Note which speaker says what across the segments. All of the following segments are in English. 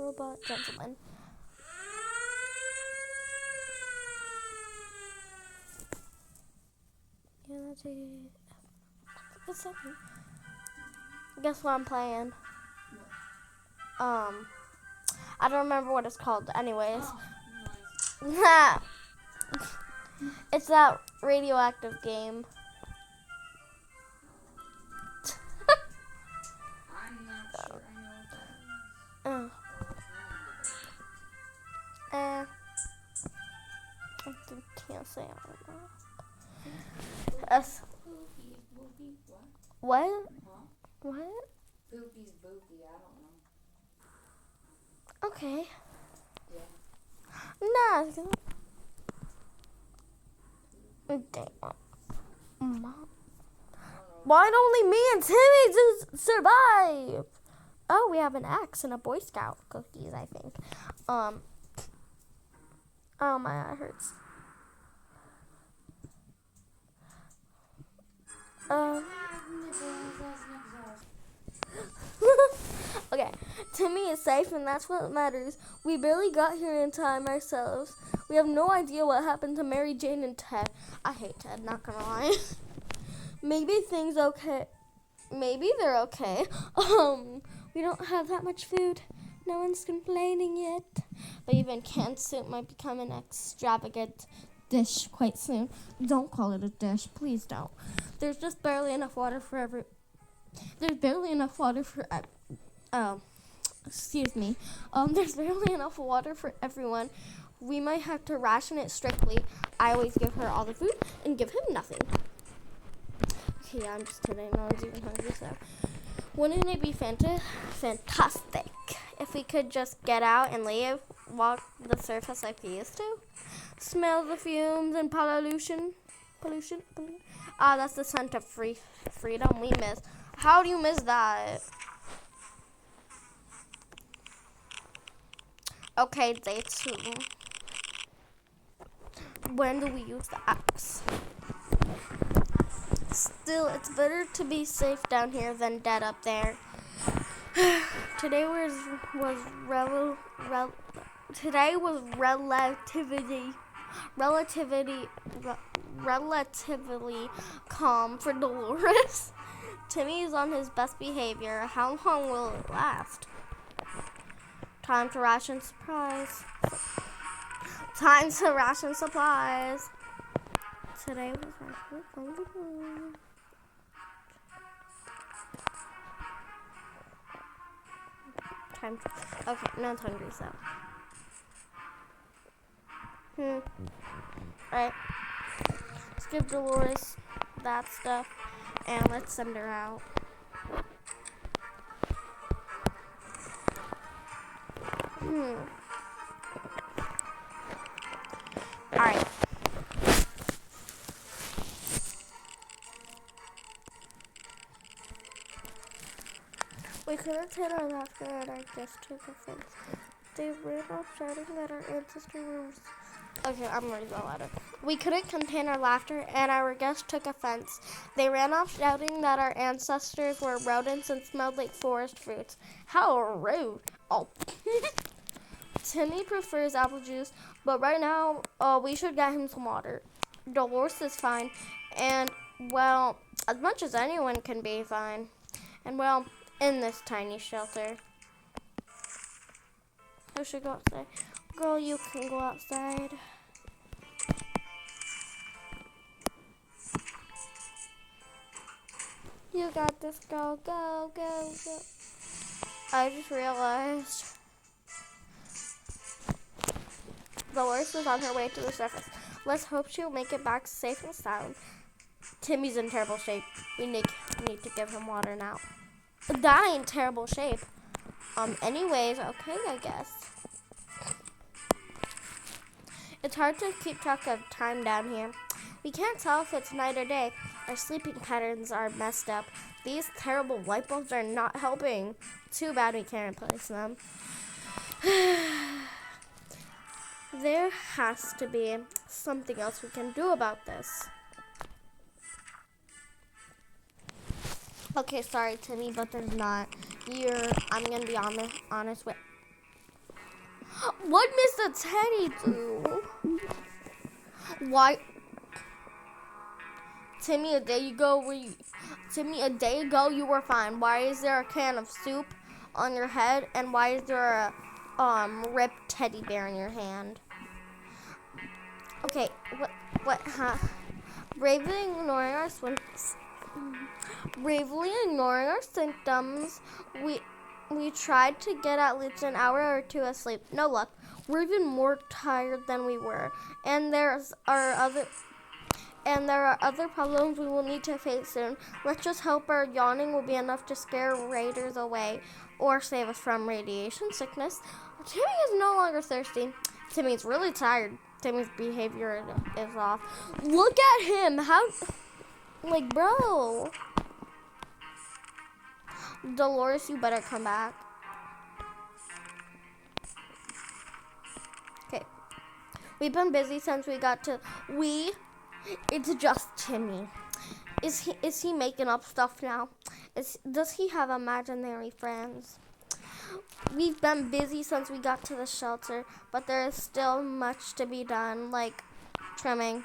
Speaker 1: robot gentleman. Guess what I'm playing? I don't remember what it's called. Anyways, it's that radioactive game.
Speaker 2: I'm not sure I know what that
Speaker 1: I can't say it right now.
Speaker 2: is. Boopy, what?
Speaker 1: What?
Speaker 2: Huh?
Speaker 1: What?
Speaker 2: Boopy's boopy, I don't know.
Speaker 1: Okay.
Speaker 2: Yeah.
Speaker 1: Nah. Damn. Mom. Why'd only me and Timmy just survive? Oh, we have an axe and a Boy Scout cookies, I think. Oh, my eye hurts. Okay, Timmy is safe and that's what matters. We barely got here in time ourselves. We have no idea what happened to Mary Jane and Ted. I hate Ted, not gonna lie. Maybe they're okay. We don't have that much food. No one's complaining yet. But even canned soup might become an extravagant dish quite soon. Don't call it a dish, please don't. There's just barely enough water for There's barely enough water for There's barely enough water for everyone. We might have to ration it strictly. I always give her all the food and give him nothing. Okay, I'm just kidding. No one's even hungry, so. Wouldn't it be fantastic if we could just get out and leave, walk the surface like we used to? Smell the fumes and pollution. That's the scent of freedom we miss. How do you miss that? Okay, day 2. When do we use the axe? Still, it's better to be safe down here than dead up there. Today was relatively calm for Dolores. Timmy is on his best behavior. How long will it last? Time to ration supplies. Today was my first day. Okay, no one's hungry, so. Alright. Let's give Dolores that stuff, and let's send her out. Alright. We couldn't hit our laughter and I just took offense. They ran off shouting that our ancestor was... Okay, I'm ready to go at it. We couldn't contain our laughter and our guest took offense. They ran off shouting that our ancestors were rodents and smelled like forest fruits. How rude. Oh. Timmy prefers apple juice, but right now, we should get him some water. Dolores is fine, and, well, as much as anyone can be fine. And, well, in this tiny shelter. Who should go outside? Girl, you can go outside. You got this, girl. Go, go, go. I just realized Dolores is on her way to the surface. Let's hope she'll make it back safe and sound. Timmy's in terrible shape. We need to give him water now. That ain't terrible shape. Anyways, okay, I guess. It's hard to keep track of time down here. We can't tell if it's night or day. Our sleeping patterns are messed up. These terrible light bulbs are not helping. Too bad we can't replace them. There has to be something else we can do about this. Okay, sorry, Timmy, but there's not. I'm gonna be honest with. What Mr. Teddy do? Why? Timmy, a day ago you were fine. Why is there a can of soup on your head, and why is there a ripped teddy bear in your hand? Okay, huh? Bravely ignoring our symptoms, we tried to get at least an hour or two of sleep. No luck. We're even more tired than we were, and there are other problems we will need to face soon. Let's just hope our yawning will be enough to scare raiders away or save us from radiation sickness. Timmy is no longer thirsty. Timmy's really tired. Timmy's behavior is off. Look at him. How, bro. Dolores, you better come back. Okay. We've been busy since we got to... It's just Timmy. Is he making up stuff now? Does he have imaginary friends? We've been busy since we got to the shelter, but there is still much to be done, like trimming.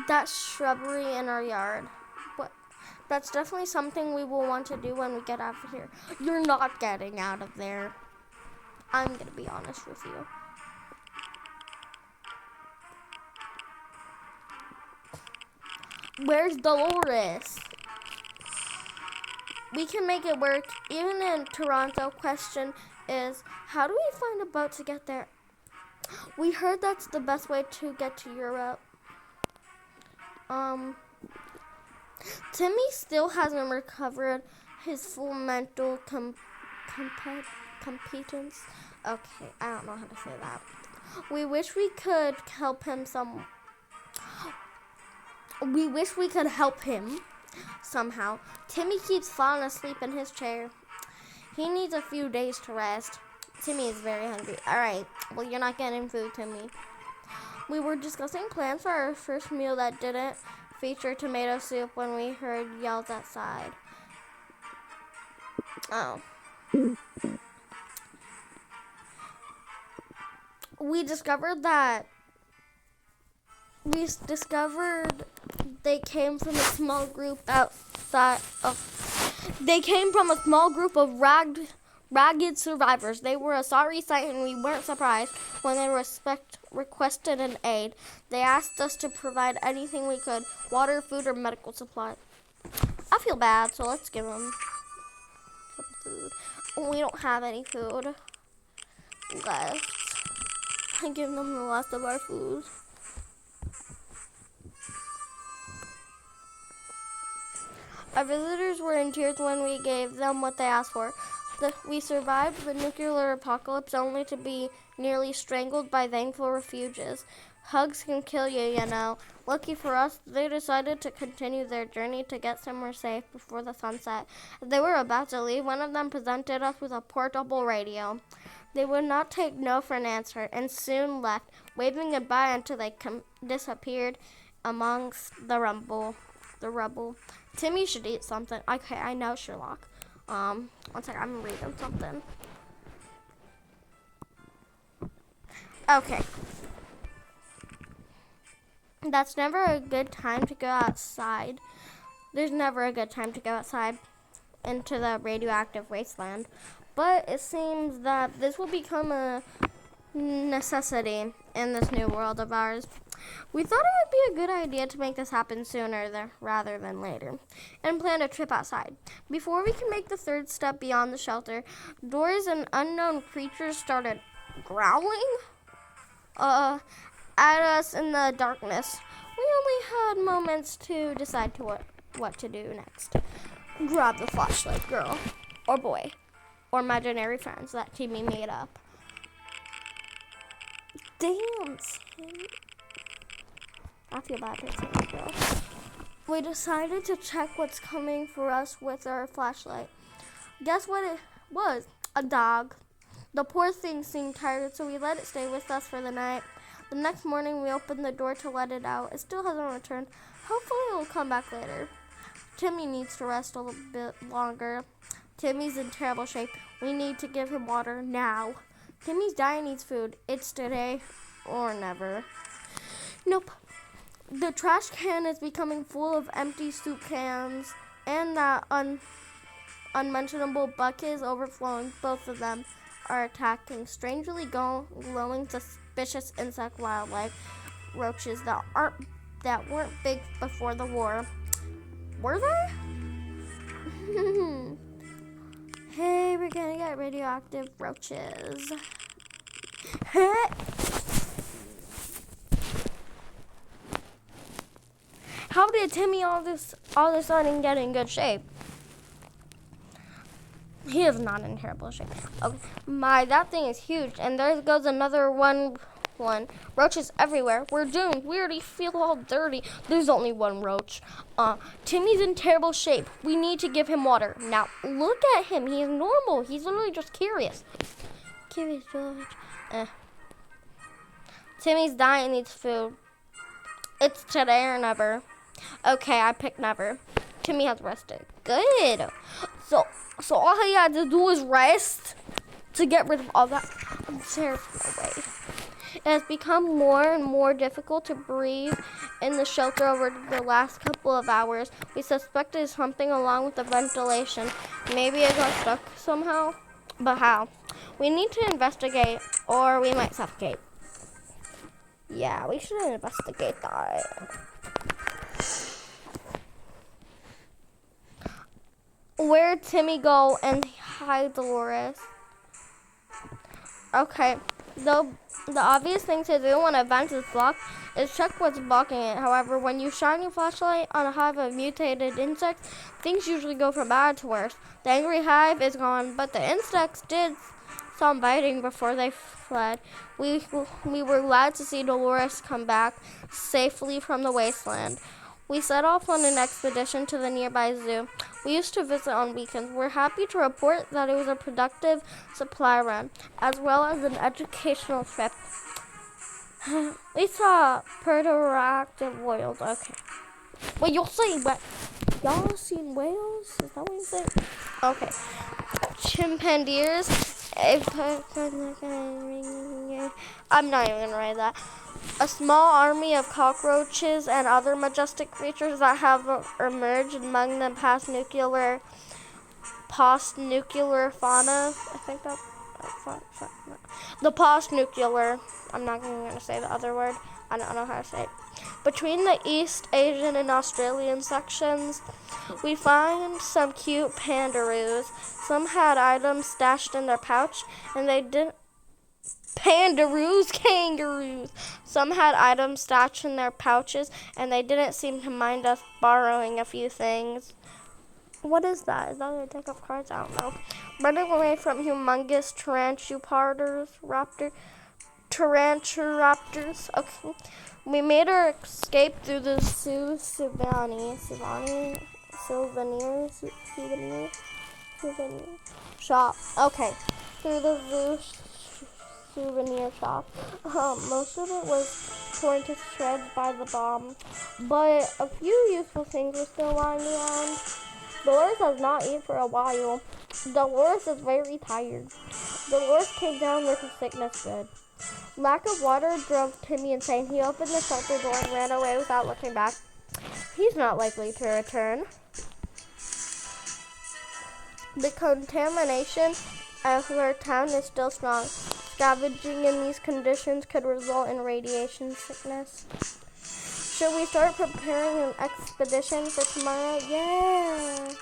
Speaker 1: That shrubbery in our yard. What? That's definitely something we will want to do when we get out of here. You're not getting out of there. I'm gonna be honest with you. Where's Dolores? We can make it work. Even in Toronto, question is, how do we find a boat to get there? We heard that's the best way to get to Europe. Timmy still hasn't recovered his full mental competence. Okay, I don't know how to say that. We wish we could help him somehow. Timmy keeps falling asleep in his chair. He needs a few days to rest. Timmy is very hungry. Alright, well, you're not getting food, Timmy. We were discussing plans for our first meal that didn't feature tomato soup when we heard yells outside. Oh. We discovered they came from a small group of ragged survivors. They were a sorry sight, and we weren't surprised when they requested an aid. They asked us to provide anything we could: water, food, or medical supplies. I feel bad, so let's give them some food. We don't have any food left. I give them the last of our food. Our visitors were in tears when we gave them what they asked for. We survived the nuclear apocalypse only to be nearly strangled by thankful refugees. Hugs can kill you, you know. Lucky for us, they decided to continue their journey to get somewhere safe before the sunset. As they were about to leave, one of them presented us with a portable radio. They would not take no for an answer and soon left, waving goodbye until they disappeared amongst the rubble. Timmy should eat something. Okay, I know, Sherlock. One second, I'm reading something. Okay. That's never a good time to go outside. There's never a good time to go outside into the radioactive wasteland. But it seems that this will become a necessity in this new world of ours. We thought it would be a good idea to make this happen sooner rather than later, and plan a trip outside. Before we can make the third step beyond the shelter, doors and unknown creatures started growling at us in the darkness. We only had moments to decide what to do next. Grab the flashlight, girl, or boy, or imaginary friends that Timmy made up. Damn, Timmy. I feel bad for Timmy, girl. We decided to check what's coming for us with our flashlight. Guess what it was? A dog. The poor thing seemed tired, so we let it stay with us for the night. The next morning, we opened the door to let it out. It still hasn't returned. Hopefully, it will come back later. Timmy needs to rest a little bit longer. Timmy's in terrible shape. We need to give him water now. Timmy's diet needs food. It's today or never. Nope. The trash can is becoming full of empty soup cans, and that unmentionable bucket is overflowing. Both of them are attacking strangely glowing suspicious insect wildlife roaches that weren't big before the war. Were they? Hey, we're gonna get radioactive roaches. How did Timmy all of a sudden get in good shape? He is not in terrible shape. Okay, that thing is huge, and there goes another one. Roaches everywhere. We're doomed. We already feel all dirty. There's only one roach. Timmy's in terrible shape. We need to give him water. Now, look at him. He's normal. He's literally just curious. Curious George. Timmy's dying, needs food. It's today or never. Okay, I picked never. Timmy has rested. Good. So all he had to do is rest to get rid of all that terrible away. It has become more and more difficult to breathe in the shelter over the last couple of hours. We suspect it is something along with the ventilation. Maybe it got stuck somehow. But how? We need to investigate, or we might suffocate. Yeah, we should investigate that. Where'd Timmy go and hide Dolores? Okay, the obvious thing to do when a vent is blocked is check what's blocking it. However, when you shine your flashlight on a hive of mutated insects, things usually go from bad to worse. The angry hive is gone, but the insects did some biting before they fled. We were glad to see Dolores come back safely from the wasteland. We set off on an expedition to the nearby zoo. We used to visit on weekends. We're happy to report that it was a productive supply run, as well as an educational trip. We saw radioactive whales. Okay. Wait, y'all seen whales? Is that what you said? Okay. Chimpanzees. I'm not even gonna write that. A small army of cockroaches and other majestic creatures that have emerged among the post-nuclear fauna. I think that's the post-nuclear. I'm not even going to say the other word. I don't know how to say it. Between the East Asian and Australian sections, we find some cute pandaroos. Some had items stashed in their pouch, and they didn't. Kangaroos. Some had items stashed in their pouches, and they didn't seem to mind us borrowing a few things. What is that? Is that a deck of cards? I don't know. Running away from humongous Taranturaptors. Okay. We made our escape through the souvenir shop. Okay. Through the zoo souvenir shop. Most of it was torn to shreds by the bomb, but a few useful things were still lying around. Dolores has not eaten for a while. Dolores is very tired. Dolores came down with a sickness good. Lack of water drove Timmy insane. He opened the shelter door and ran away without looking back. He's not likely to return. The contamination of our town is still strong. Scavenging in these conditions could result in radiation sickness. Should we start preparing an expedition for tomorrow? Yeah.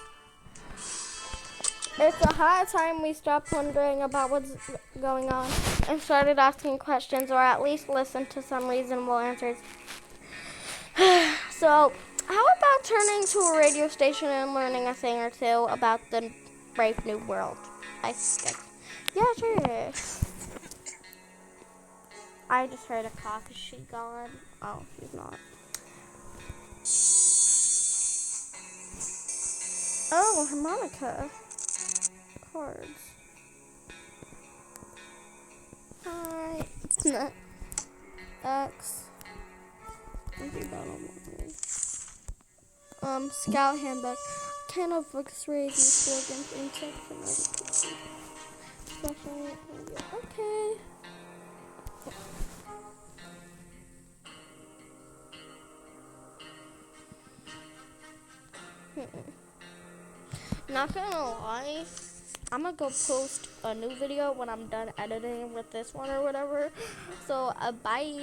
Speaker 1: It's a high time we stopped wondering about what's going on and started asking questions, or at least listened to some reasonable answers. So, how about turning to a radio station and learning a thing or two about the brave new world? I think. Yeah, sure. I just heard a cough. Is she gone? Oh, she's not. Oh, harmonica. Cards. Alright. X. Scout handbook. Kind of X-rays and slogans, insects, and other people. watching. Okay. Not gonna lie, I'm gonna go post a new video when I'm done editing with this one or whatever. So, bye.